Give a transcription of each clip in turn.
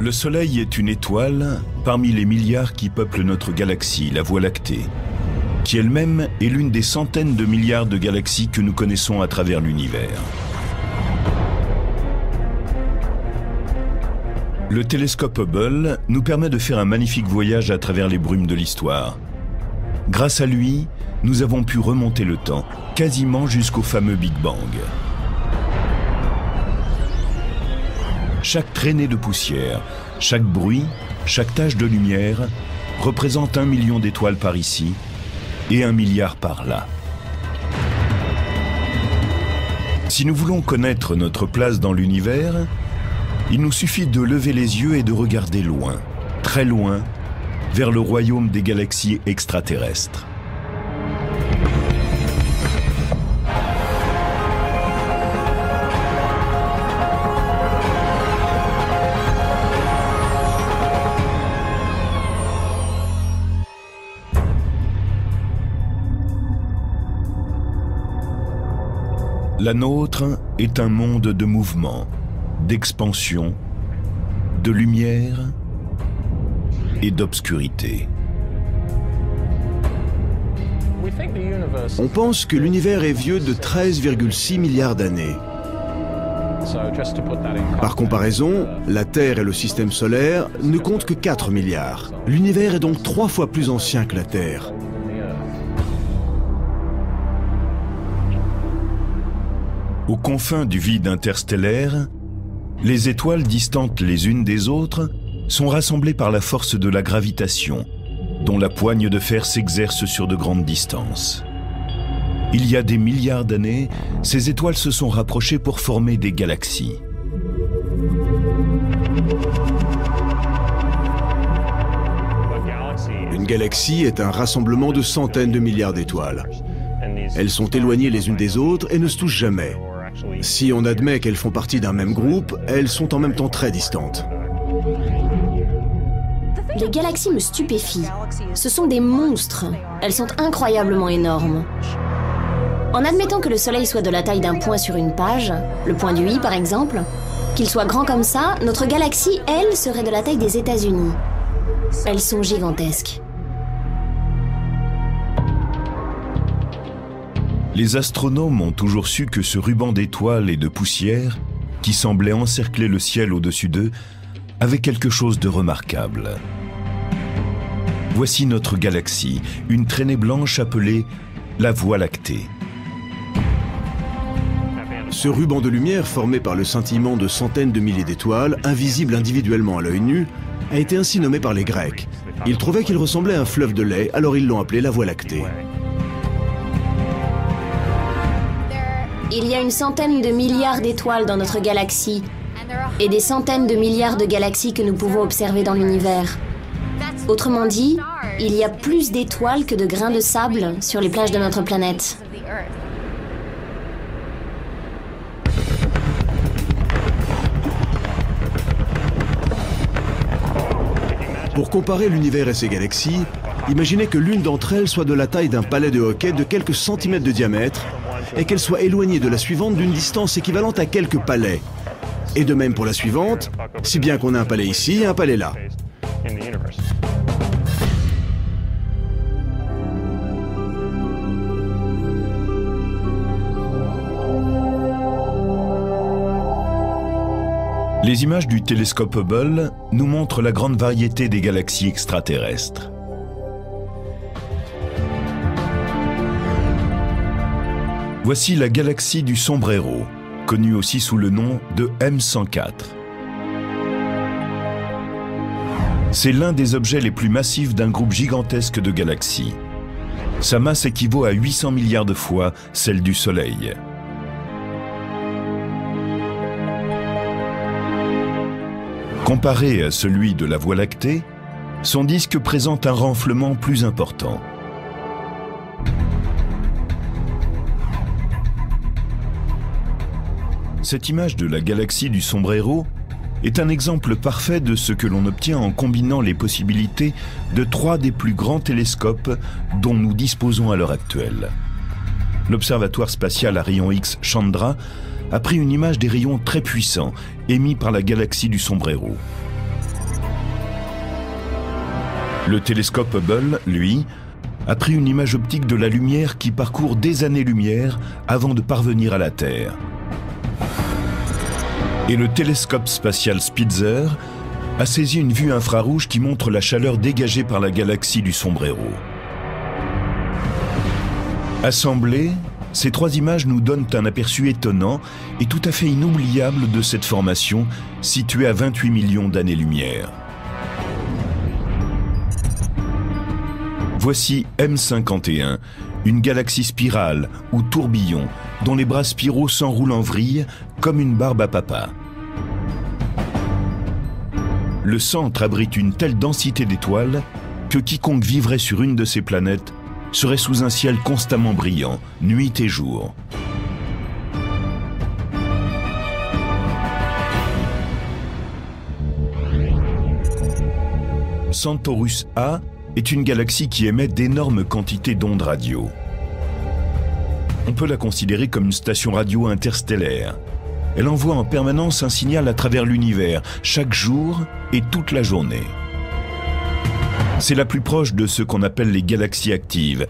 Le Soleil est une étoile parmi les milliards qui peuplent notre galaxie, la Voie lactée, qui elle-même est l'une des centaines de milliards de galaxies que nous connaissons à travers l'univers. Le télescope Hubble nous permet de faire un magnifique voyage à travers les brumes de l'histoire. Grâce à lui, nous avons pu remonter le temps, quasiment jusqu'au fameux Big Bang. Chaque traînée de poussière, chaque bruit, chaque tache de lumière représente 1 million d'étoiles par ici et 1 milliard par là. Si nous voulons connaître notre place dans l'univers, il nous suffit de lever les yeux et de regarder loin, très loin, vers le royaume des galaxies extraterrestres. La nôtre est un monde de mouvement, d'expansion, de lumière et d'obscurité. On pense que l'univers est vieux de 13,6 milliards d'années. Par comparaison, la Terre et le système solaire ne comptent que 4 milliards. L'univers est donc 3 fois plus ancien que la Terre. Aux confins du vide interstellaire, les étoiles distantes les unes des autres sont rassemblées par la force de la gravitation, dont la poigne de fer s'exerce sur de grandes distances. Il y a des milliards d'années, ces étoiles se sont rapprochées pour former des galaxies. Une galaxie est un rassemblement de centaines de milliards d'étoiles. Elles sont éloignées les unes des autres et ne se touchent jamais. Si on admet qu'elles font partie d'un même groupe, elles sont en même temps très distantes. Les galaxies me stupéfient. Ce sont des monstres. Elles sont incroyablement énormes. En admettant que le Soleil soit de la taille d'un point sur une page, le point du i par exemple, qu'il soit grand comme ça, notre galaxie, elle, serait de la taille des États-Unis. Elles sont gigantesques. Les astronomes ont toujours su que ce ruban d'étoiles et de poussière, qui semblait encercler le ciel au-dessus d'eux, avait quelque chose de remarquable. Voici notre galaxie, une traînée blanche appelée la Voie lactée. Ce ruban de lumière formé par le scintillement de centaines de milliers d'étoiles, invisible individuellement à l'œil nu, a été ainsi nommé par les Grecs. Ils trouvaient qu'il ressemblait à un fleuve de lait, alors ils l'ont appelé la Voie lactée. Il y a une centaine de milliards d'étoiles dans notre galaxie et des centaines de milliards de galaxies que nous pouvons observer dans l'univers. Autrement dit, il y a plus d'étoiles que de grains de sable sur les plages de notre planète. Pour comparer l'univers et ses galaxies, imaginez que l'une d'entre elles soit de la taille d'un palais de hockey de quelques centimètres de diamètre et qu'elle soit éloignée de la suivante d'une distance équivalente à quelques palais. Et de même pour la suivante, si bien qu'on a un palais ici et un palais là. Les images du télescope Hubble nous montrent la grande variété des galaxies extraterrestres. Voici la galaxie du Sombrero, connue aussi sous le nom de M104. C'est l'un des objets les plus massifs d'un groupe gigantesque de galaxies. Sa masse équivaut à 800 milliards de fois celle du Soleil. Comparé à celui de la Voie lactée, son disque présente un renflement plus important. Cette image de la galaxie du Sombrero est un exemple parfait de ce que l'on obtient en combinant les possibilités de 3 des plus grands télescopes dont nous disposons à l'heure actuelle. L'observatoire spatial à rayons X Chandra a pris une image des rayons très puissants émis par la galaxie du Sombrero. Le télescope Hubble, lui, a pris une image optique de la lumière qui parcourt des années-lumière avant de parvenir à la Terre. Et le télescope spatial Spitzer a saisi une vue infrarouge qui montre la chaleur dégagée par la galaxie du sombrero. Assemblées, ces trois images nous donnent un aperçu étonnant et tout à fait inoubliable de cette formation située à 28 millions d'années-lumière. Voici M51, une galaxie spirale ou tourbillon dont les bras spiraux s'enroulent en vrille comme une barbe à papa. Le centre abrite une telle densité d'étoiles que quiconque vivrait sur une de ces planètes serait sous un ciel constamment brillant, nuit et jour. Centaurus A est une galaxie qui émet d'énormes quantités d'ondes radio. On peut la considérer comme une station radio interstellaire. Elle envoie en permanence un signal à travers l'univers, chaque jour et toute la journée. C'est la plus proche de ce qu'on appelle les galaxies actives,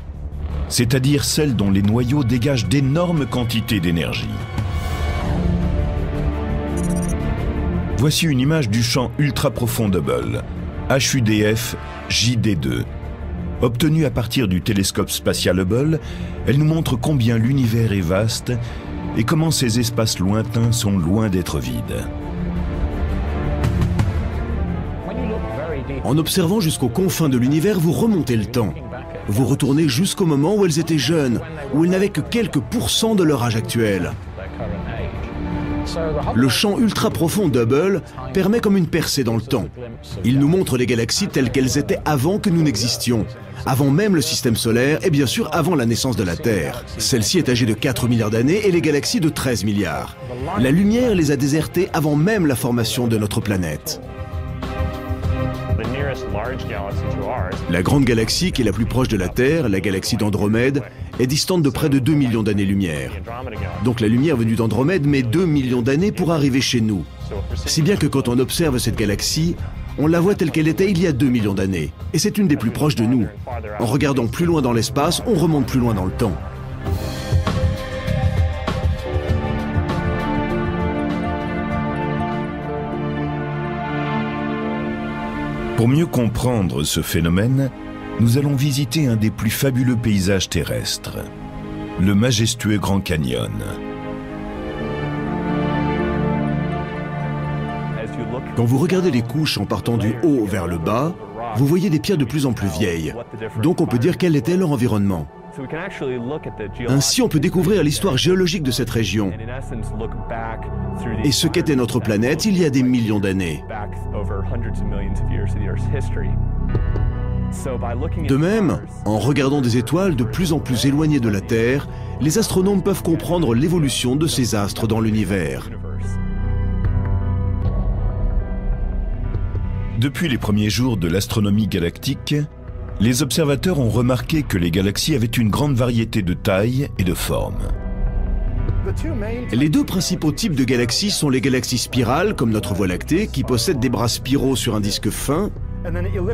c'est-à-dire celles dont les noyaux dégagent d'énormes quantités d'énergie. Voici une image du champ ultra-profond d'Hubble, HUDF JD2. Obtenue à partir du télescope spatial Hubble, elle nous montre combien l'univers est vaste et comment ces espaces lointains sont loin d'être vides. En observant jusqu'aux confins de l'univers, vous remontez le temps. Vous retournez jusqu'au moment où elles étaient jeunes, où elles n'avaient que quelques pourcents de leur âge actuel. Le champ ultra-profond d'Hubble permet comme une percée dans le temps. Il nous montre les galaxies telles qu'elles étaient avant que nous n'existions, avant même le système solaire et bien sûr avant la naissance de la Terre. Celle-ci est âgée de 4 milliards d'années et les galaxies de 13 milliards. La lumière les a désertées avant même la formation de notre planète. La grande galaxie qui est la plus proche de la Terre, la galaxie d'Andromède, est distante de près de 2 millions d'années-lumière. Donc la lumière venue d'Andromède met 2 millions d'années pour arriver chez nous. Si bien que quand on observe cette galaxie, on la voit telle qu'elle était il y a 2 millions d'années. Et c'est une des plus proches de nous. En regardant plus loin dans l'espace, on remonte plus loin dans le temps. Pour mieux comprendre ce phénomène, nous allons visiter un des plus fabuleux paysages terrestres, le majestueux Grand Canyon. Quand vous regardez les couches en partant du haut vers le bas, vous voyez des pierres de plus en plus vieilles. Donc on peut dire quel était leur environnement. Ainsi, on peut découvrir l'histoire géologique de cette région et ce qu'était notre planète il y a des millions d'années. De même, en regardant des étoiles de plus en plus éloignées de la Terre, les astronomes peuvent comprendre l'évolution de ces astres dans l'univers. Depuis les premiers jours de l'astronomie galactique, les observateurs ont remarqué que les galaxies avaient une grande variété de tailles et de formes. Les deux principaux types de galaxies sont les galaxies spirales, comme notre Voie lactée, qui possèdent des bras spiraux sur un disque fin,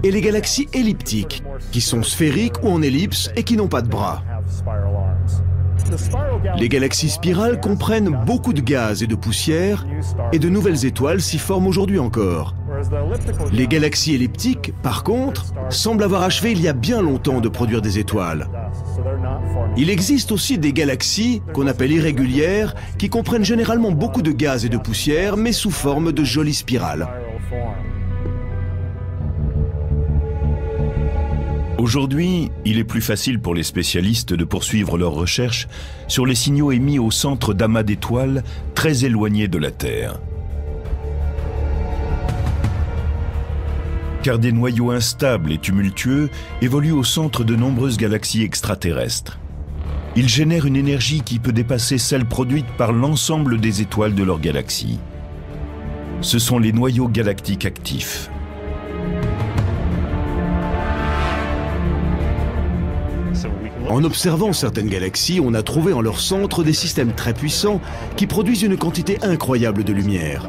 et les galaxies elliptiques, qui sont sphériques ou en ellipse et qui n'ont pas de bras. Les galaxies spirales comprennent beaucoup de gaz et de poussière, et de nouvelles étoiles s'y forment aujourd'hui encore. Les galaxies elliptiques, par contre, semblent avoir achevé il y a bien longtemps de produire des étoiles. Il existe aussi des galaxies, qu'on appelle irrégulières, qui comprennent généralement beaucoup de gaz et de poussière, mais sous forme de jolies spirales. Aujourd'hui, il est plus facile pour les spécialistes de poursuivre leurs recherches sur les signaux émis au centre d'amas d'étoiles très éloignés de la Terre. Car des noyaux instables et tumultueux évoluent au centre de nombreuses galaxies extraterrestres. Ils génèrent une énergie qui peut dépasser celle produite par l'ensemble des étoiles de leur galaxie. Ce sont les noyaux galactiques actifs. En observant certaines galaxies, on a trouvé en leur centre des systèmes très puissants qui produisent une quantité incroyable de lumière.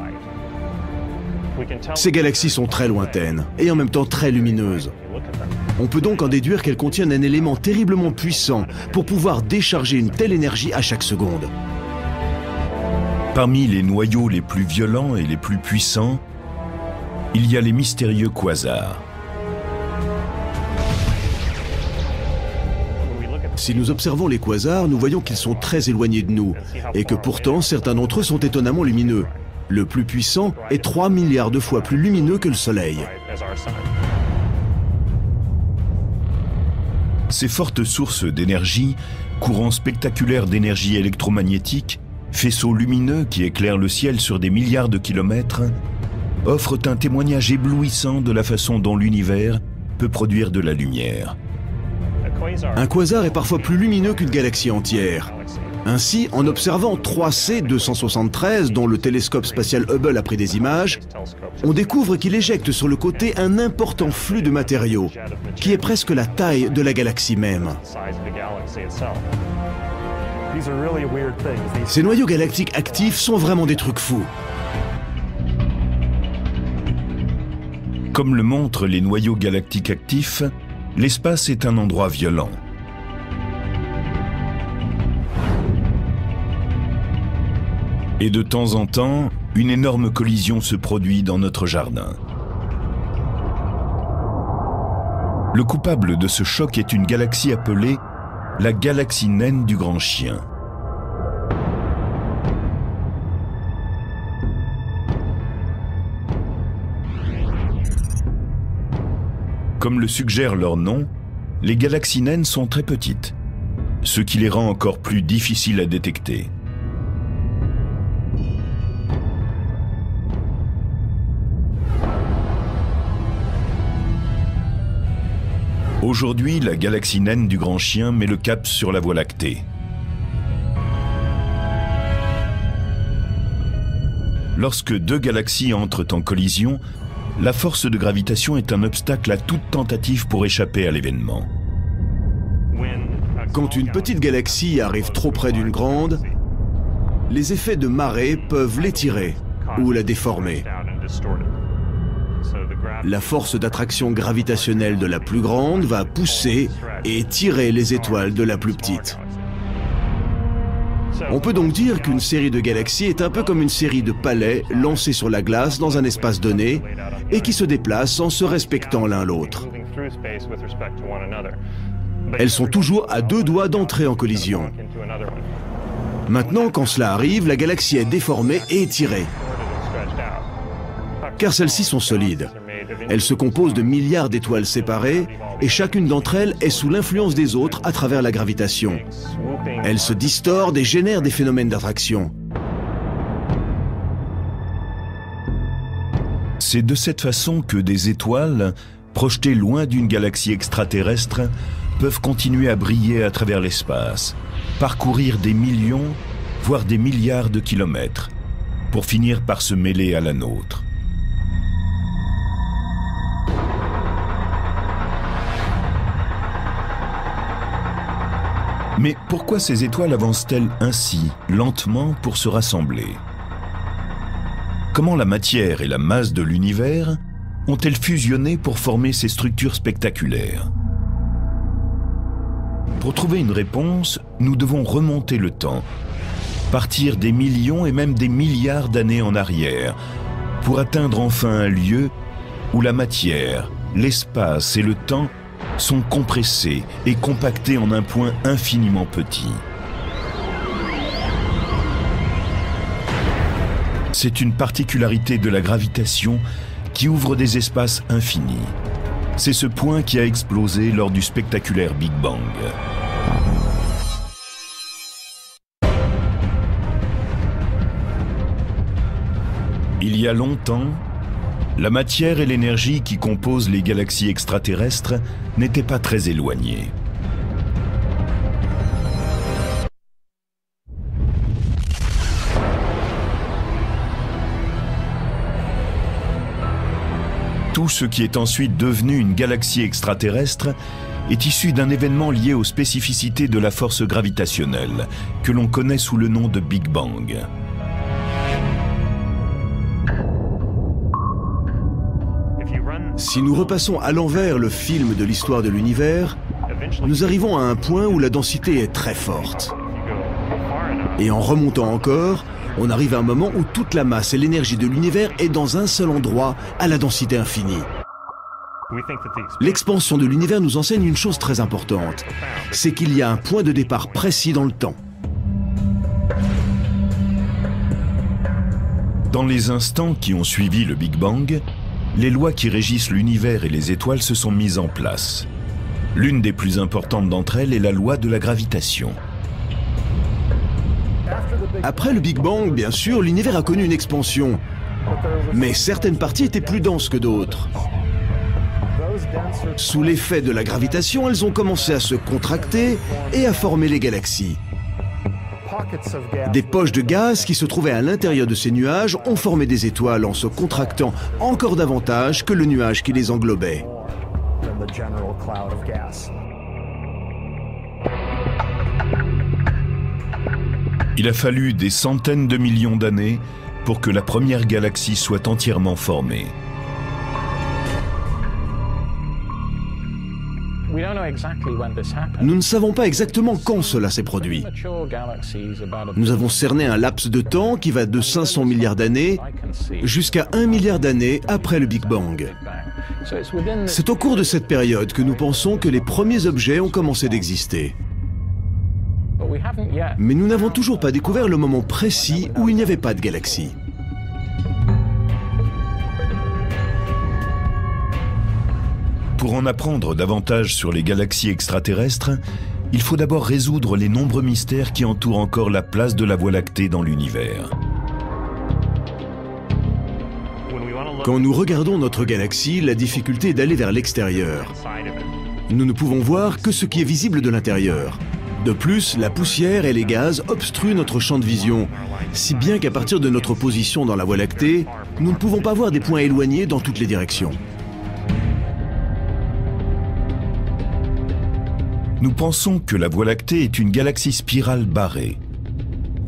Ces galaxies sont très lointaines et en même temps très lumineuses. On peut donc en déduire qu'elles contiennent un élément terriblement puissant pour pouvoir décharger une telle énergie à chaque seconde. Parmi les noyaux les plus violents et les plus puissants, il y a les mystérieux quasars. Si nous observons les quasars, nous voyons qu'ils sont très éloignés de nous et que pourtant certains d'entre eux sont étonnamment lumineux. Le plus puissant est 3 milliards de fois plus lumineux que le Soleil. Ces fortes sources d'énergie, courants spectaculaires d'énergie électromagnétique, faisceaux lumineux qui éclairent le ciel sur des milliards de kilomètres, offrent un témoignage éblouissant de la façon dont l'univers peut produire de la lumière. Un quasar est parfois plus lumineux qu'une galaxie entière. Ainsi, en observant 3C 273, dont le télescope spatial Hubble a pris des images, on découvre qu'il éjecte sur le côté un important flux de matériaux, qui est presque la taille de la galaxie même. Ces noyaux galactiques actifs sont vraiment des trucs fous. Comme le montrent les noyaux galactiques actifs, l'espace est un endroit violent. Et de temps en temps, une énorme collision se produit dans notre jardin. Le coupable de ce choc est une galaxie appelée la galaxie naine du Grand Chien. Comme le suggère leur nom, les galaxies naines sont très petites, ce qui les rend encore plus difficiles à détecter. Aujourd'hui, la galaxie naine du Grand Chien met le cap sur la Voie lactée. Lorsque deux galaxies entrent en collision, la force de gravitation est un obstacle à toute tentative pour échapper à l'événement. Quand une petite galaxie arrive trop près d'une grande, les effets de marée peuvent l'étirer ou la déformer. La force d'attraction gravitationnelle de la plus grande va pousser et tirer les étoiles de la plus petite. On peut donc dire qu'une série de galaxies est un peu comme une série de palets lancés sur la glace dans un espace donné et qui se déplacent en se respectant l'un l'autre. Elles sont toujours à 2 doigts d'entrer en collision. Maintenant, quand cela arrive, la galaxie est déformée et étirée. Car celles-ci sont solides. Elles se composent de milliards d'étoiles séparées et chacune d'entre elles est sous l'influence des autres à travers la gravitation. Elles se distordent et génèrent des phénomènes d'attraction. C'est de cette façon que des étoiles, projetées loin d'une galaxie extraterrestre, peuvent continuer à briller à travers l'espace, parcourir des millions, voire des milliards de kilomètres, pour finir par se mêler à la nôtre. Mais pourquoi ces étoiles avancent-elles ainsi, lentement, pour se rassembler? Comment la matière et la masse de l'univers ont-elles fusionné pour former ces structures spectaculaires? Pour trouver une réponse, nous devons remonter le temps, partir des millions et même des milliards d'années en arrière, pour atteindre enfin un lieu où la matière, l'espace et le temps sont compressés et compactés en un point infiniment petit. C'est une particularité de la gravitation qui ouvre des espaces infinis. C'est ce point qui a explosé lors du spectaculaire Big Bang. Il y a longtemps, la matière et l'énergie qui composent les galaxies extraterrestres n'étaient pas très éloignées. Tout ce qui est ensuite devenu une galaxie extraterrestre est issu d'un événement lié aux spécificités de la force gravitationnelle, que l'on connaît sous le nom de Big Bang. Si nous repassons à l'envers le film de l'histoire de l'univers, nous arrivons à un point où la densité est très forte. Et en remontant encore, on arrive à un moment où toute la masse et l'énergie de l'univers est dans un seul endroit, à la densité infinie. L'expansion de l'univers nous enseigne une chose très importante, c'est qu'il y a un point de départ précis dans le temps. Dans les instants qui ont suivi le Big Bang, les lois qui régissent l'univers et les étoiles se sont mises en place. L'une des plus importantes d'entre elles est la loi de la gravitation. Après le Big Bang, bien sûr, l'univers a connu une expansion. Mais certaines parties étaient plus denses que d'autres. Sous l'effet de la gravitation, elles ont commencé à se contracter et à former les galaxies. Des poches de gaz qui se trouvaient à l'intérieur de ces nuages ont formé des étoiles en se contractant encore davantage que le nuage qui les englobait. Il a fallu des centaines de millions d'années pour que la première galaxie soit entièrement formée. Nous ne savons pas exactement quand cela s'est produit. Nous avons cerné un laps de temps qui va de 500 milliards d'années jusqu'à 1 milliard d'années après le Big Bang. C'est au cours de cette période que nous pensons que les premiers objets ont commencé d'exister. Mais nous n'avons toujours pas découvert le moment précis où il n'y avait pas de galaxie. Pour en apprendre davantage sur les galaxies extraterrestres, il faut d'abord résoudre les nombreux mystères qui entourent encore la place de la Voie lactée dans l'univers. Quand nous regardons notre galaxie, la difficulté est d'aller vers l'extérieur. Nous ne pouvons voir que ce qui est visible de l'intérieur. De plus, la poussière et les gaz obstruent notre champ de vision, si bien qu'à partir de notre position dans la Voie lactée, nous ne pouvons pas voir des points éloignés dans toutes les directions. Nous pensons que la Voie lactée est une galaxie spirale barrée.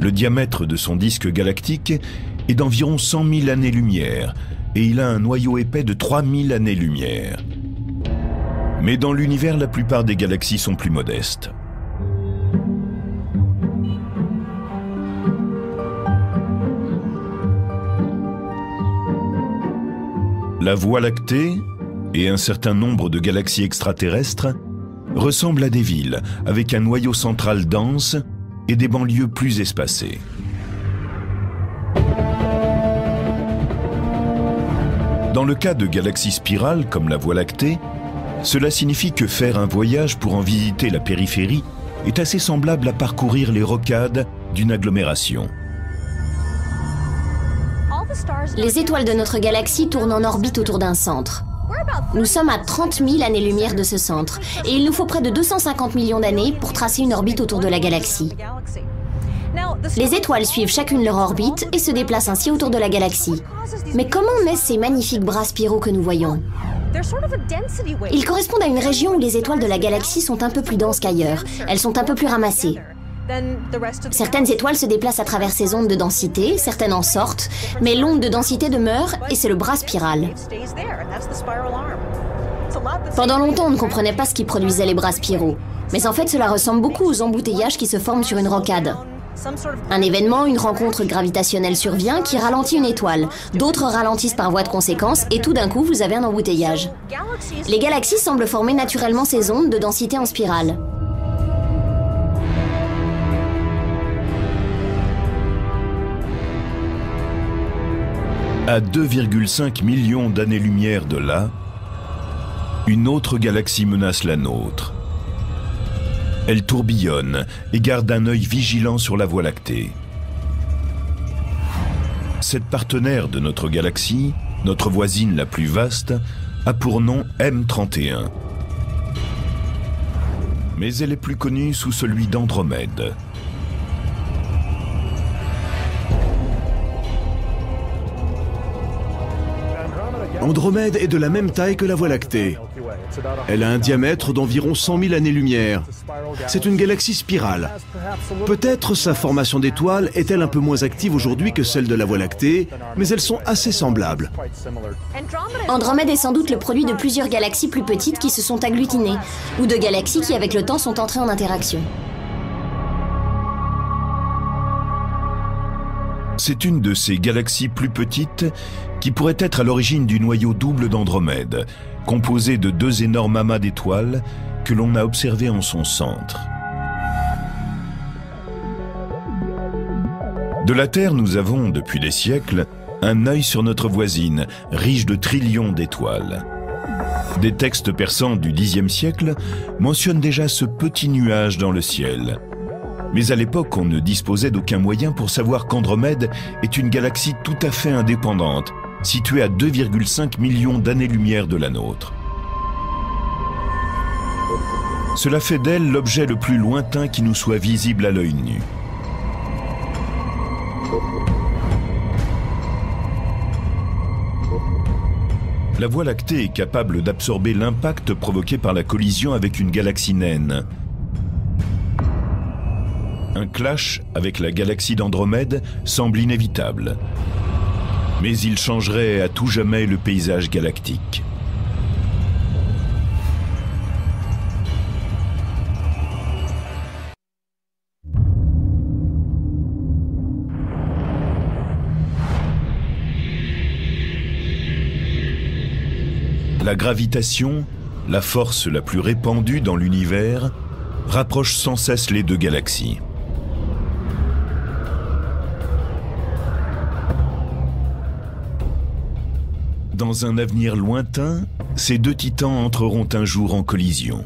Le diamètre de son disque galactique est d'environ 100 000 années-lumière et il a un noyau épais de 3000 années-lumière. Mais dans l'univers, la plupart des galaxies sont plus modestes. La Voie lactée et un certain nombre de galaxies extraterrestres ressemblent à des villes avec un noyau central dense et des banlieues plus espacées. Dans le cas de galaxies spirales comme la Voie lactée, cela signifie que faire un voyage pour en visiter la périphérie est assez semblable à parcourir les rocades d'une agglomération. Les étoiles de notre galaxie tournent en orbite autour d'un centre. Nous sommes à 30 000 années-lumière de ce centre, et il nous faut près de 250 millions d'années pour tracer une orbite autour de la galaxie. Les étoiles suivent chacune leur orbite et se déplacent ainsi autour de la galaxie. Mais comment naissent ces magnifiques bras spiraux que nous voyons? Ils correspondent à une région où les étoiles de la galaxie sont un peu plus denses qu'ailleurs. Elles sont un peu plus ramassées. Certaines étoiles se déplacent à travers ces ondes de densité, certaines en sortent, mais l'onde de densité demeure et c'est le bras spiral. Pendant longtemps, on ne comprenait pas ce qui produisait les bras spiraux. Mais en fait, cela ressemble beaucoup aux embouteillages qui se forment sur une rocade. Un événement, une rencontre gravitationnelle survient qui ralentit une étoile. D'autres ralentissent par voie de conséquence et tout d'un coup, vous avez un embouteillage. Les galaxies semblent former naturellement ces ondes de densité en spirale. À 2,5 millions d'années-lumière de là, une autre galaxie menace la nôtre. Elle tourbillonne et garde un œil vigilant sur la Voie lactée. Cette partenaire de notre galaxie, notre voisine la plus vaste, a pour nom M31. Mais elle est plus connue sous celui d'Andromède. Andromède est de la même taille que la Voie lactée. Elle a un diamètre d'environ 100 000 années-lumière. C'est une galaxie spirale. Peut-être sa formation d'étoiles est-elle un peu moins active aujourd'hui que celle de la Voie lactée, mais elles sont assez semblables. Andromède est sans doute le produit de plusieurs galaxies plus petites qui se sont agglutinées, ou de galaxies qui avec le temps sont entrées en interaction. C'est une de ces galaxies plus petites qui pourrait être à l'origine du noyau double d'Andromède, composé de deux énormes amas d'étoiles que l'on a observés en son centre. De la Terre, nous avons, depuis des siècles, un œil sur notre voisine, riche de trillions d'étoiles. Des textes persans du Xe siècle mentionnent déjà ce petit nuage dans le ciel. Mais à l'époque, on ne disposait d'aucun moyen pour savoir qu'Andromède est une galaxie tout à fait indépendante, située à 2,5 millions d'années-lumière de la nôtre. Cela fait d'elle l'objet le plus lointain qui nous soit visible à l'œil nu. La Voie lactée est capable d'absorber l'impact provoqué par la collision avec une galaxie naine. Un clash avec la galaxie d'Andromède semble inévitable. Mais il changerait à tout jamais le paysage galactique. La gravitation, la force la plus répandue dans l'univers, rapproche sans cesse les deux galaxies. Dans un avenir lointain, ces deux titans entreront un jour en collision.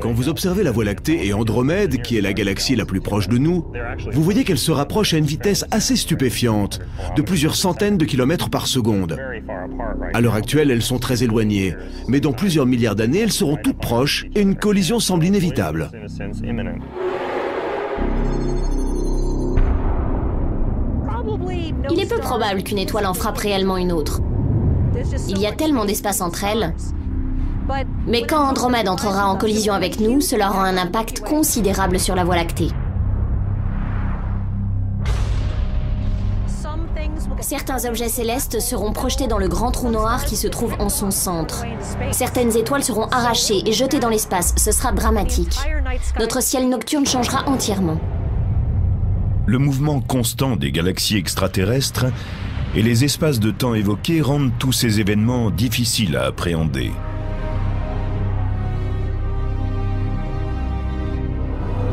Quand vous observez la Voie lactée et Andromède, qui est la galaxie la plus proche de nous, vous voyez qu'elles se rapprochent à une vitesse assez stupéfiante, de plusieurs centaines de kilomètres par seconde. À l'heure actuelle, elles sont très éloignées, mais dans plusieurs milliards d'années, elles seront toutes proches et une collision semble inévitable. Il est peu probable qu'une étoile en frappe réellement une autre. Il y a tellement d'espace entre elles. Mais quand Andromède entrera en collision avec nous, cela aura un impact considérable sur la Voie lactée. Certains objets célestes seront projetés dans le grand trou noir qui se trouve en son centre. Certaines étoiles seront arrachées et jetées dans l'espace. Ce sera dramatique. Notre ciel nocturne changera entièrement. Le mouvement constant des galaxies extraterrestres et les espaces de temps évoqués rendent tous ces événements difficiles à appréhender.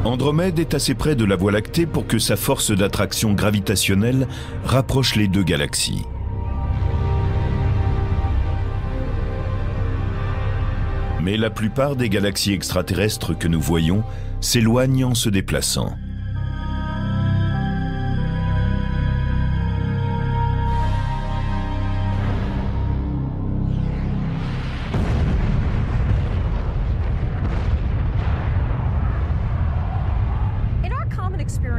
Andromède est assez près de la Voie lactée pour que sa force d'attraction gravitationnelle rapproche les deux galaxies. Mais la plupart des galaxies extraterrestres que nous voyons s'éloignent en se déplaçant.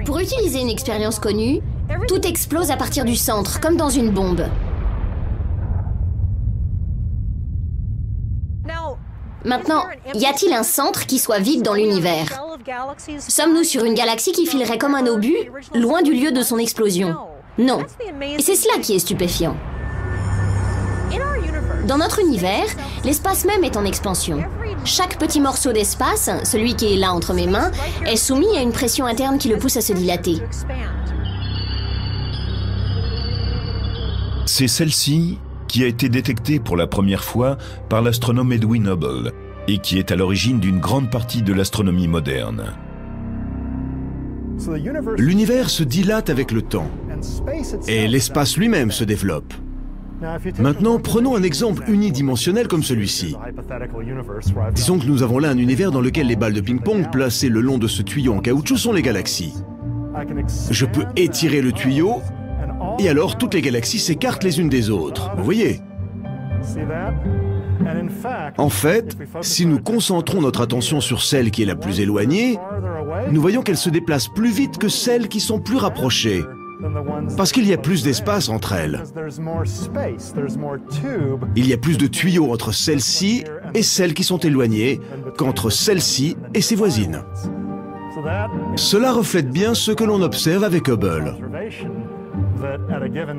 Pour utiliser une expérience connue, tout explose à partir du centre, comme dans une bombe. Maintenant, y a-t-il un centre qui soit vide dans l'univers? Sommes-nous sur une galaxie qui filerait comme un obus, loin du lieu de son explosion? Non. Et c'est cela qui est stupéfiant. Dans notre univers, l'espace même est en expansion. Chaque petit morceau d'espace, celui qui est là entre mes mains, est soumis à une pression interne qui le pousse à se dilater. C'est celle-ci qui a été détectée pour la première fois par l'astronome Edwin Hubble et qui est à l'origine d'une grande partie de l'astronomie moderne. L'univers se dilate avec le temps et l'espace lui-même se développe. Maintenant, prenons un exemple unidimensionnel comme celui-ci. Disons que nous avons là un univers dans lequel les balles de ping-pong placées le long de ce tuyau en caoutchouc sont les galaxies. Je peux étirer le tuyau et alors toutes les galaxies s'écartent les unes des autres. Vous voyez? En fait, si nous concentrons notre attention sur celle qui est la plus éloignée, nous voyons qu'elle se déplace plus vite que celles qui sont plus rapprochées. Parce qu'il y a plus d'espace entre elles. Il y a plus de tuyaux entre celles-ci et celles qui sont éloignées qu'entre celles-ci et ses voisines. Cela reflète bien ce que l'on observe avec Hubble.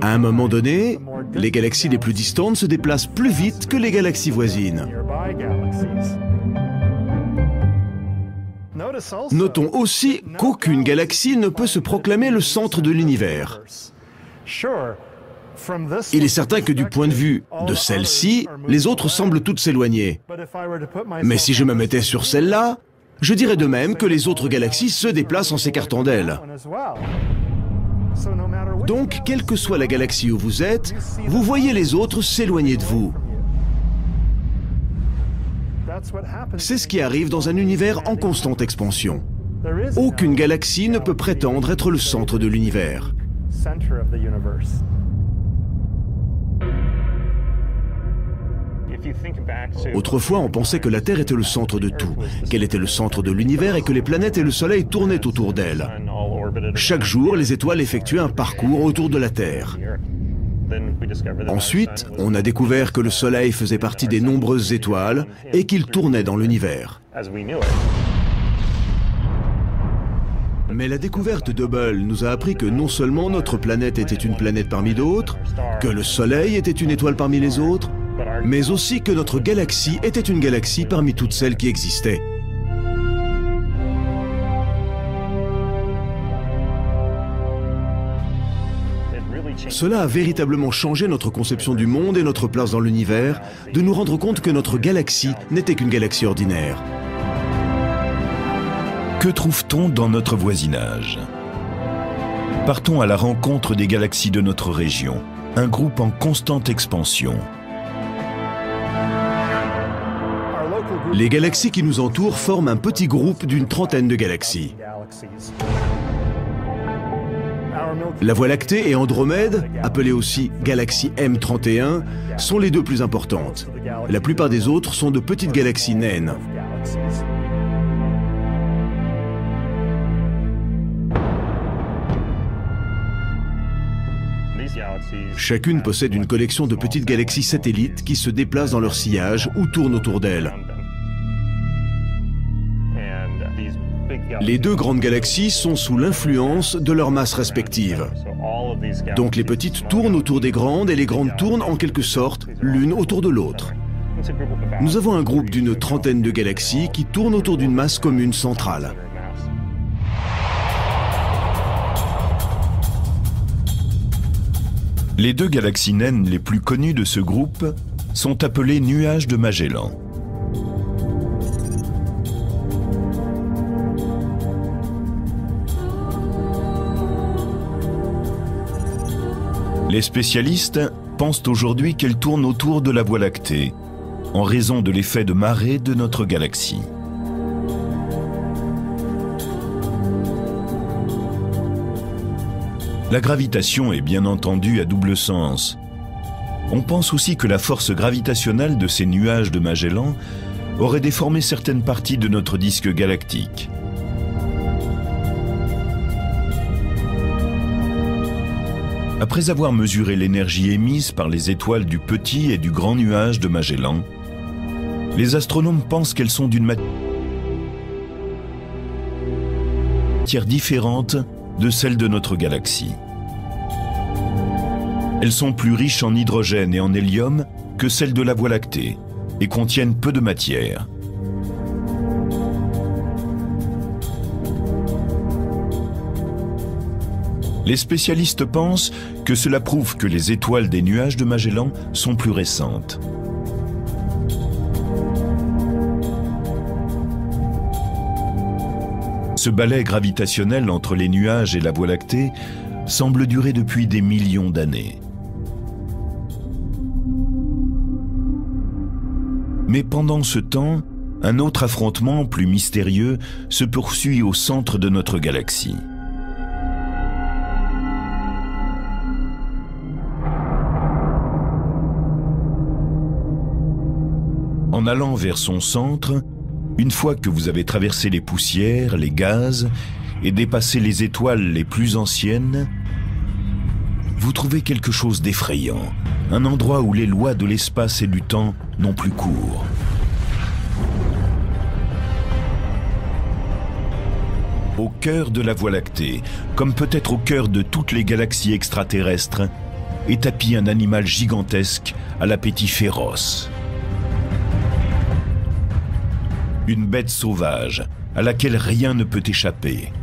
À un moment donné, les galaxies les plus distantes se déplacent plus vite que les galaxies voisines. Notons aussi qu'aucune galaxie ne peut se proclamer le centre de l'univers. Il est certain que du point de vue de celle-ci, les autres semblent toutes s'éloigner. Mais si je me mettais sur celle-là, je dirais de même que les autres galaxies se déplacent en s'écartant d'elle. Donc, quelle que soit la galaxie où vous êtes, vous voyez les autres s'éloigner de vous. C'est ce qui arrive dans un univers en constante expansion. Aucune galaxie ne peut prétendre être le centre de l'univers. Autrefois, on pensait que la Terre était le centre de tout, qu'elle était le centre de l'univers et que les planètes et le Soleil tournaient autour d'elle. Chaque jour, les étoiles effectuaient un parcours autour de la Terre. Ensuite, on a découvert que le Soleil faisait partie des nombreuses étoiles et qu'il tournait dans l'univers. Mais la découverte d'Hubble nous a appris que non seulement notre planète était une planète parmi d'autres, que le Soleil était une étoile parmi les autres, mais aussi que notre galaxie était une galaxie parmi toutes celles qui existaient. Cela a véritablement changé notre conception du monde et notre place dans l'univers, de nous rendre compte que notre galaxie n'était qu'une galaxie ordinaire. Que trouve-t-on dans notre voisinage? Partons à la rencontre des galaxies de notre région, un groupe en constante expansion. Les galaxies qui nous entourent forment un petit groupe d'une trentaine de galaxies. La Voie lactée et Andromède, appelées aussi galaxie M31, sont les deux plus importantes. La plupart des autres sont de petites galaxies naines. Chacune possède une collection de petites galaxies satellites qui se déplacent dans leur sillage ou tournent autour d'elles. Les deux grandes galaxies sont sous l'influence de leurs masses respectives. Donc les petites tournent autour des grandes et les grandes tournent en quelque sorte l'une autour de l'autre. Nous avons un groupe d'une trentaine de galaxies qui tournent autour d'une masse commune centrale. Les deux galaxies naines les plus connues de ce groupe sont appelées nuages de Magellan. Les spécialistes pensent aujourd'hui qu'elles tournent autour de la Voie lactée, en raison de l'effet de marée de notre galaxie. La gravitation est bien entendu à double sens. On pense aussi que la force gravitationnelle de ces nuages de Magellan aurait déformé certaines parties de notre disque galactique. Après avoir mesuré l'énergie émise par les étoiles du petit et du grand nuage de Magellan, les astronomes pensent qu'elles sont d'une matière différente de celle de notre galaxie. Elles sont plus riches en hydrogène et en hélium que celles de la Voie lactée et contiennent peu de matière. Les spécialistes pensent que cela prouve que les étoiles des nuages de Magellan sont plus récentes. Ce balai gravitationnel entre les nuages et la Voie lactée semble durer depuis des millions d'années. Mais pendant ce temps, un autre affrontement plus mystérieux se poursuit au centre de notre galaxie. En allant vers son centre, une fois que vous avez traversé les poussières, les gaz et dépassé les étoiles les plus anciennes, vous trouvez quelque chose d'effrayant, un endroit où les lois de l'espace et du temps n'ont plus cours. Au cœur de la Voie lactée, comme peut-être au cœur de toutes les galaxies extraterrestres, est tapi un animal gigantesque à l'appétit féroce. Une bête sauvage à laquelle rien ne peut échapper.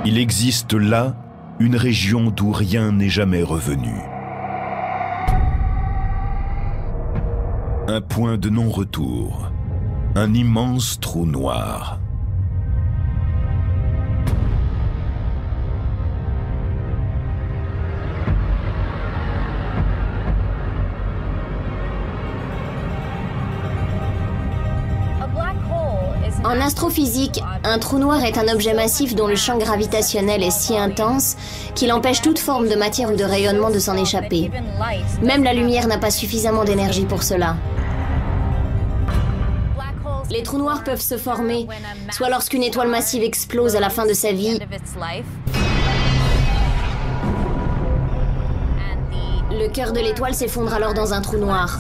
Il existe là une région d'où rien n'est jamais revenu. Un point de non-retour, un immense trou noir. En astrophysique, un trou noir est un objet massif dont le champ gravitationnel est si intense qu'il empêche toute forme de matière ou de rayonnement de s'en échapper. Même la lumière n'a pas suffisamment d'énergie pour cela. Les trous noirs peuvent se former, soit lorsqu'une étoile massive explose à la fin de sa vie, le cœur de l'étoile s'effondre alors dans un trou noir.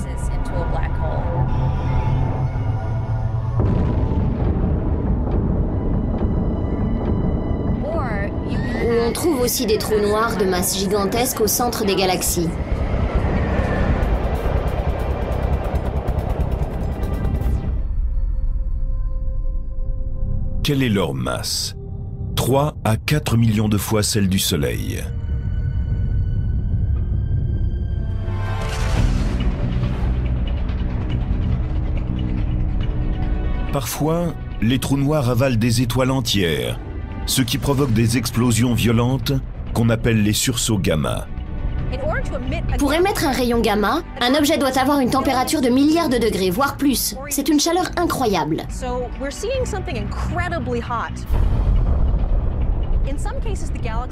Ou on trouve aussi des trous noirs de masse gigantesque au centre des galaxies. Quelle est leur masse? 3 à 4 millions de fois celle du Soleil. Parfois, les trous noirs avalent des étoiles entières, ce qui provoque des explosions violentes qu'on appelle les sursauts gamma. Pour émettre un rayon gamma, un objet doit avoir une température de milliards de degrés, voire plus. C'est une chaleur incroyable.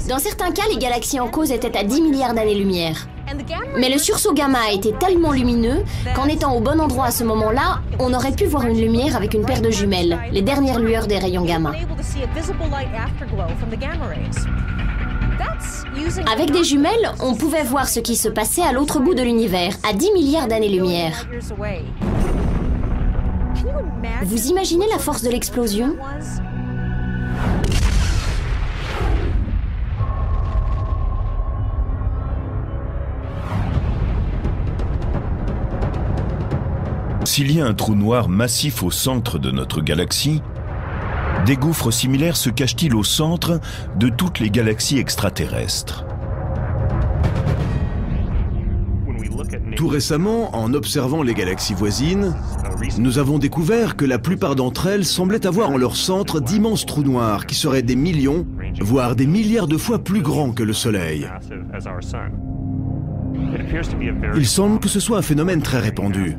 Dans certains cas, les galaxies en cause étaient à 10 milliards d'années-lumière. Mais le sursaut gamma a été tellement lumineux qu'en étant au bon endroit à ce moment-là, on aurait pu voir une lumière avec une paire de jumelles, les dernières lueurs des rayons gamma. Avec des jumelles, on pouvait voir ce qui se passait à l'autre bout de l'univers, à 10 milliards d'années-lumière. Vous imaginez la force de l'explosion ? S'il y a un trou noir massif au centre de notre galaxie, des gouffres similaires se cachent-ils au centre de toutes les galaxies extraterrestres? Tout récemment, en observant les galaxies voisines, nous avons découvert que la plupart d'entre elles semblaient avoir en leur centre d'immenses trous noirs qui seraient des millions, voire des milliards de fois plus grands que le Soleil. Il semble que ce soit un phénomène très répandu.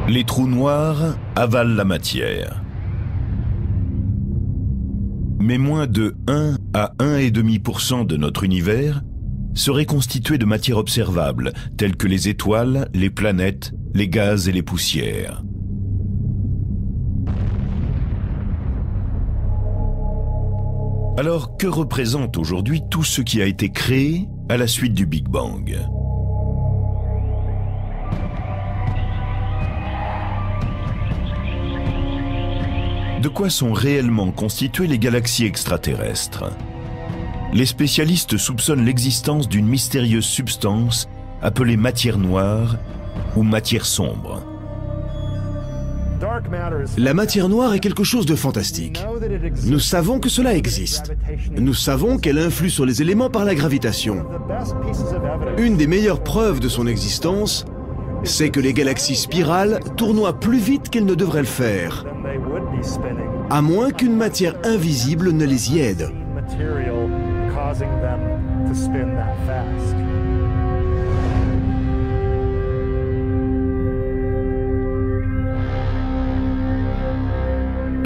Les trous noirs avalent la matière. Mais moins de 1 à 1,5% de notre univers serait constitué de matière observable, telle que les étoiles, les planètes, les gaz et les poussières. Alors, que représente aujourd'hui tout ce qui a été créé à la suite du Big Bang ? De quoi sont réellement constituées les galaxies extraterrestres? Les spécialistes soupçonnent l'existence d'une mystérieuse substance appelée matière noire ou matière sombre. La matière noire est quelque chose de fantastique. Nous savons que cela existe. Nous savons qu'elle influe sur les éléments par la gravitation. Une des meilleures preuves de son existence, c'est que les galaxies spirales tournoient plus vite qu'elles ne devraient le faire, à moins qu'une matière invisible ne les y aide.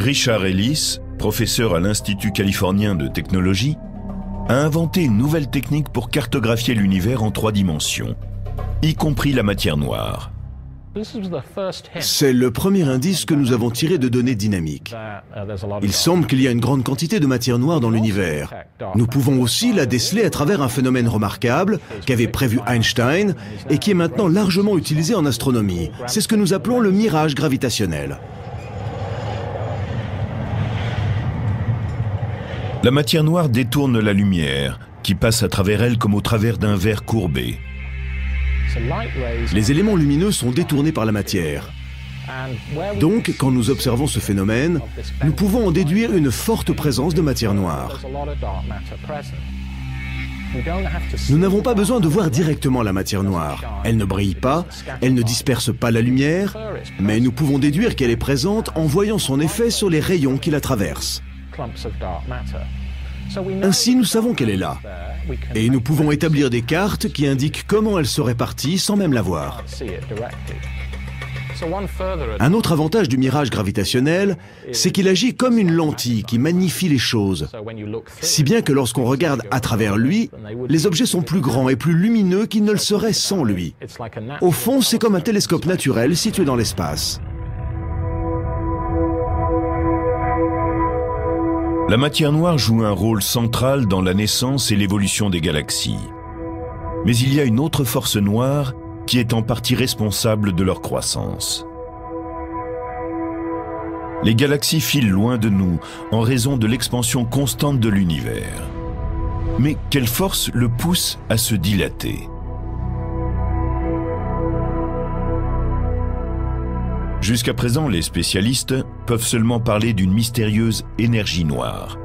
Richard Ellis, professeur à l'Institut californien de technologie, a inventé une nouvelle technique pour cartographier l'univers en 3 dimensions, y compris la matière noire. C'est le premier indice que nous avons tiré de données dynamiques. Il semble qu'il y a une grande quantité de matière noire dans l'univers. Nous pouvons aussi la déceler à travers un phénomène remarquable qu'avait prévu Einstein et qui est maintenant largement utilisé en astronomie. C'est ce que nous appelons le mirage gravitationnel. La matière noire détourne la lumière, qui passe à travers elle comme au travers d'un verre courbé. Les éléments lumineux sont détournés par la matière. Donc, quand nous observons ce phénomène, nous pouvons en déduire une forte présence de matière noire. Nous n'avons pas besoin de voir directement la matière noire. Elle ne brille pas, elle ne disperse pas la lumière, mais nous pouvons déduire qu'elle est présente en voyant son effet sur les rayons qui la traversent. Ainsi, nous savons qu'elle est là. Et nous pouvons établir des cartes qui indiquent comment elle se répartit sans même la voir. Un autre avantage du mirage gravitationnel, c'est qu'il agit comme une lentille qui magnifie les choses. Si bien que lorsqu'on regarde à travers lui, les objets sont plus grands et plus lumineux qu'ils ne le seraient sans lui. Au fond, c'est comme un télescope naturel situé dans l'espace. La matière noire joue un rôle central dans la naissance et l'évolution des galaxies. Mais il y a une autre force noire qui est en partie responsable de leur croissance. Les galaxies filent loin de nous en raison de l'expansion constante de l'univers. Mais quelle force le pousse à se dilater ? Jusqu'à présent, les spécialistes peuvent seulement parler d'une mystérieuse énergie noire.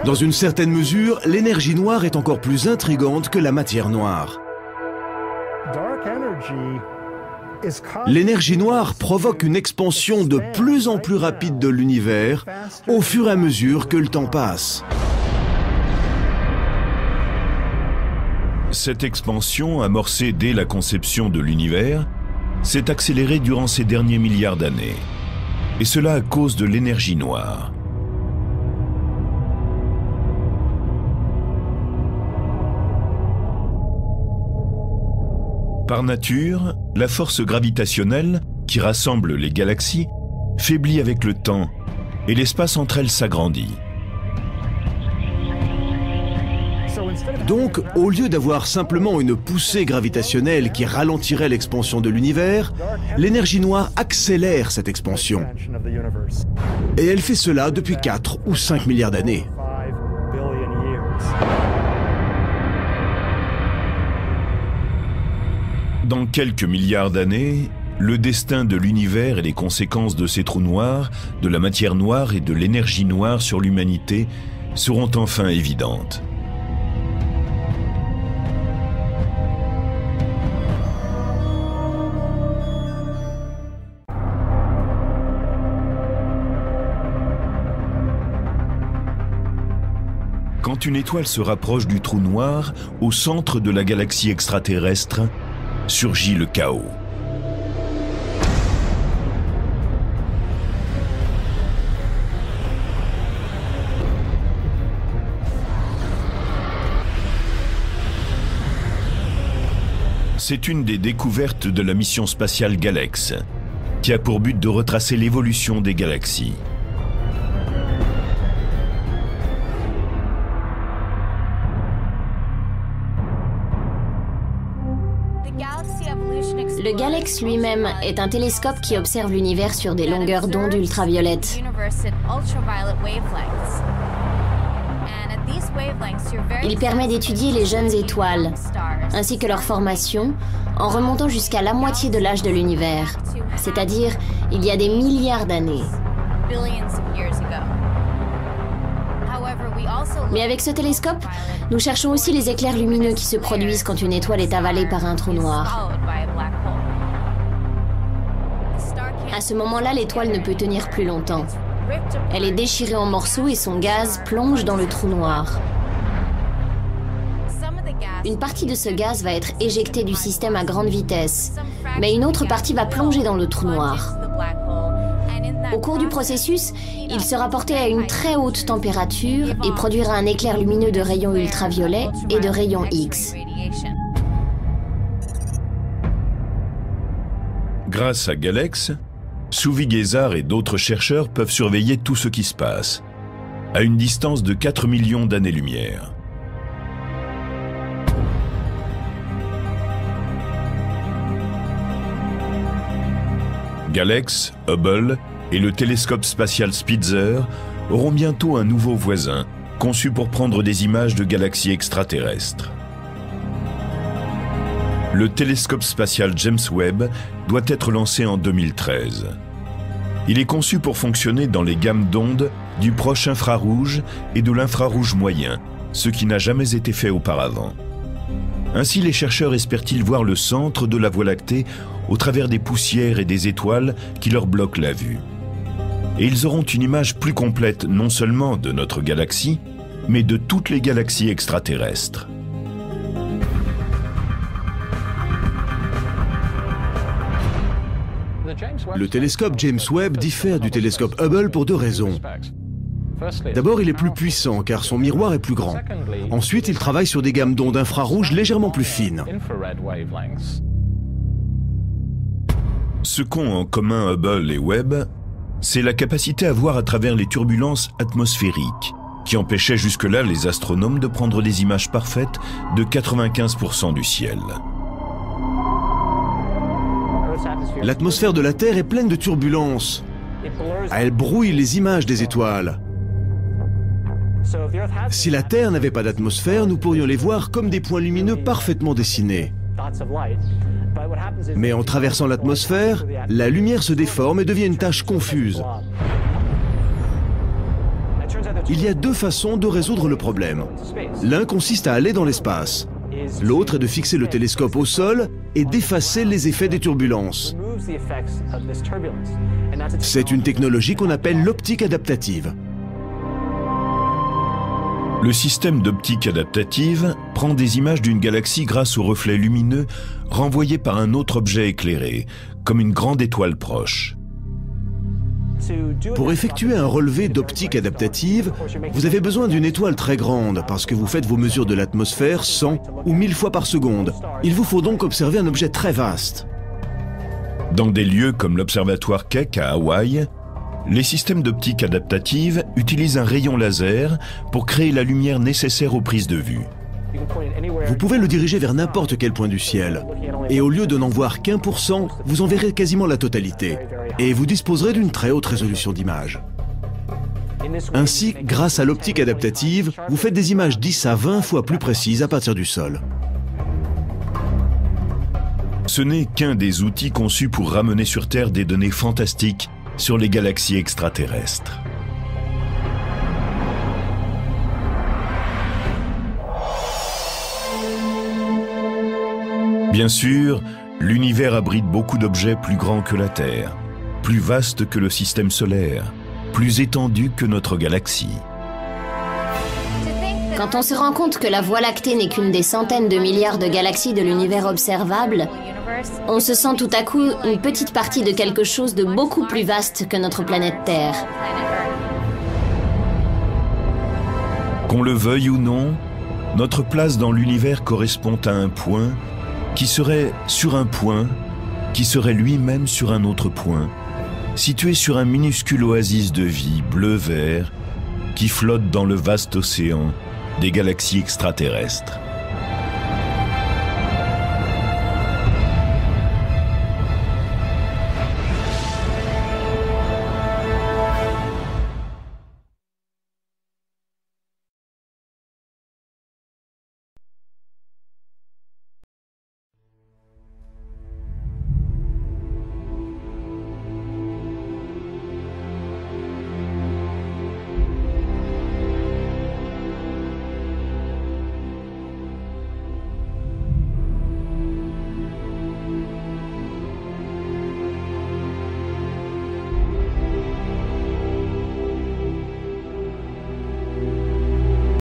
Dans une certaine mesure, l'énergie noire est encore plus intrigante que la matière noire. L'énergie noire provoque une expansion de plus en plus rapide de l'univers au fur et à mesure que le temps passe. Cette expansion, amorcée dès la conception de l'univers, s'est accélérée durant ces derniers milliards d'années. Et cela à cause de l'énergie noire. Par nature, la force gravitationnelle, qui rassemble les galaxies, faiblit avec le temps et l'espace entre elles s'agrandit. Donc, au lieu d'avoir simplement une poussée gravitationnelle qui ralentirait l'expansion de l'univers, l'énergie noire accélère cette expansion. Et elle fait cela depuis 4 ou 5 milliards d'années. Dans quelques milliards d'années, le destin de l'univers et les conséquences de ces trous noirs, de la matière noire et de l'énergie noire sur l'humanité seront enfin évidentes. Quand une étoile se rapproche du trou noir, au centre de la galaxie extraterrestre, surgit le chaos. C'est une des découvertes de la mission spatiale Galex, qui a pour but de retracer l'évolution des galaxies. Le Galex lui-même est un télescope qui observe l'univers sur des longueurs d'onde ultraviolettes. Il permet d'étudier les jeunes étoiles, ainsi que leur formation, en remontant jusqu'à la moitié de l'âge de l'univers, c'est-à-dire il y a des milliards d'années. Mais avec ce télescope, nous cherchons aussi les éclairs lumineux qui se produisent quand une étoile est avalée par un trou noir. À ce moment-là, l'étoile ne peut tenir plus longtemps. Elle est déchirée en morceaux et son gaz plonge dans le trou noir. Une partie de ce gaz va être éjectée du système à grande vitesse, mais une autre partie va plonger dans le trou noir. Au cours du processus, il sera porté à une très haute température et produira un éclair lumineux de rayons ultraviolets et de rayons X. Grâce à Galex, Suvi Gezar et d'autres chercheurs peuvent surveiller tout ce qui se passe, à une distance de 4 millions d'années-lumière. Galex, Hubble et le télescope spatial Spitzer auront bientôt un nouveau voisin, conçu pour prendre des images de galaxies extraterrestres. Le télescope spatial James Webb doit être lancé en 2013. Il est conçu pour fonctionner dans les gammes d'ondes du proche infrarouge et de l'infrarouge moyen, ce qui n'a jamais été fait auparavant. Ainsi, les chercheurs espèrent-ils voir le centre de la Voie lactée au travers des poussières et des étoiles qui leur bloquent la vue. Et ils auront une image plus complète non seulement de notre galaxie, mais de toutes les galaxies extraterrestres. Le télescope James Webb diffère du télescope Hubble pour deux raisons. D'abord, il est plus puissant car son miroir est plus grand. Ensuite, il travaille sur des gammes d'ondes infrarouges légèrement plus fines. Ce qu'ont en commun Hubble et Webb, c'est la capacité à voir à travers les turbulences atmosphériques, qui empêchaient jusque-là les astronomes de prendre des images parfaites de 95% du ciel. L'atmosphère de la Terre est pleine de turbulences. Elle brouille les images des étoiles. Si la Terre n'avait pas d'atmosphère, nous pourrions les voir comme des points lumineux parfaitement dessinés. Mais en traversant l'atmosphère, la lumière se déforme et devient une tache confuse. Il y a deux façons de résoudre le problème. L'un consiste à aller dans l'espace. L'autre est de fixer le télescope au sol et d'effacer les effets des turbulences. C'est une technologie qu'on appelle l'optique adaptative. Le système d'optique adaptative prend des images d'une galaxie grâce aux reflets lumineux renvoyés par un autre objet éclairé, comme une grande étoile proche. Pour effectuer un relevé d'optique adaptative, vous avez besoin d'une étoile très grande parce que vous faites vos mesures de l'atmosphère 100 ou 1000 fois par seconde. Il vous faut donc observer un objet très vaste. Dans des lieux comme l'observatoire Keck à Hawaï, les systèmes d'optique adaptative utilisent un rayon laser pour créer la lumière nécessaire aux prises de vue. Vous pouvez le diriger vers n'importe quel point du ciel. Et au lieu de n'en voir qu'1%, vous en verrez quasiment la totalité. Et vous disposerez d'une très haute résolution d'image. Ainsi, grâce à l'optique adaptative, vous faites des images 10 à 20 fois plus précises à partir du sol. Ce n'est qu'un des outils conçus pour ramener sur Terre des données fantastiques sur les galaxies extraterrestres. Bien sûr, l'univers abrite beaucoup d'objets plus grands que la Terre, plus vastes que le système solaire, plus étendus que notre galaxie. Quand on se rend compte que la Voie lactée n'est qu'une des centaines de milliards de galaxies de l'univers observable, on se sent tout à coup une petite partie de quelque chose de beaucoup plus vaste que notre planète Terre. Qu'on le veuille ou non, notre place dans l'univers correspond à un point qui serait sur un point, qui serait lui-même sur un autre point, situé sur un minuscule oasis de vie bleu-vert qui flotte dans le vaste océan des galaxies extraterrestres.